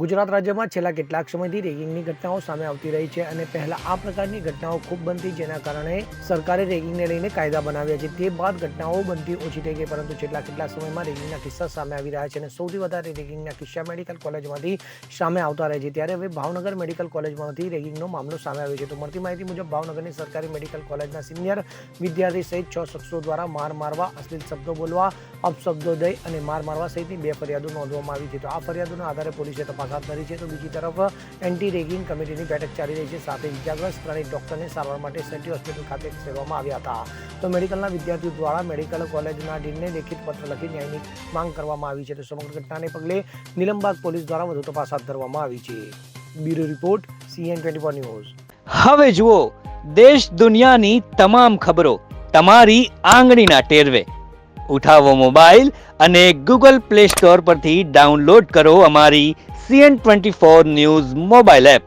ગુજરાત રાજ્યમાં છેલ્લા કેટલાક સમયથી રેગિંગની ઘટનાઓ સામે આવતી રહી છે અને પહેલા આ પ્રકારની ઘટનાઓ ખૂબ બનતી, જેના કારણે સરકારે રેગિંગને લઈને કાયદા બનાવ્યા છે. તે બાદ ઘટનાઓ બનતી ઓછી થઈ ગઈ, પરંતુ છેલ્લા કેટલાક સમયમાં રેગિંગના કિસ્સા સામે આવી રહ્યા છે અને સૌથી વધારે રેગિંગના કિસ્સા મેડિકલ કોલેજમાંથી સામે આવતા રહે છે. ત્યારે હવે ભાવનગર મેડિકલ કોલેજમાંથી રેગિંગનો મામલો સામે આવ્યો છે. તો મળતી માહિતી મુજબ ભાવનગરની સરકારી મેડિકલ કોલેજના સિનિયર વિદ્યાર્થી સહિત 6 શખ્સો દ્વારા માર મારવા, અશ્લીલ શબ્દો બોલવા, અપશબ્દો દઈ અને માર મારવા સહિતની 2 ફરિયાદો નોંધવામાં આવી છે. તો આ ફરિયાદોના આધારે પોલીસે તપાસ હાથ ધરી છે. તો બીજી તરફ એન્ટી રેગિંગ કમિટીની બેઠક ચાલી રહી છે. સાથે ઇજાગ્રસ્ત 3 ડોક્ટરને સારવાર માટે સિટી હોસ્પિટલ ખાતે ખસેડવામાં આવ્યા હતા. તો મેડિકલના વિદ્યાર્થીઓ દ્વારા મેડિકલ કોલેજના ડીનને લેખિત પત્ર લખી ન્યાયની માંગ કરવામાં આવી છે. તો સમગ્ર ઘટનાને પગલે નીલમબાગ પોલીસ દ્વારા વધુ તપાસ હાથ ધરવામાં આવી છે. Bureau report CN24 news. હવે જુઓ દેશ દુનિયાની તમામ ખબરો તમારી આંગળીના ટેરવે. ઉઠાવો મોબાઈલ અને Google Play Store પરથી ડાઉનલોડ કરો અમારી CN24 ન્યૂઝ મોબાઈલ એપ.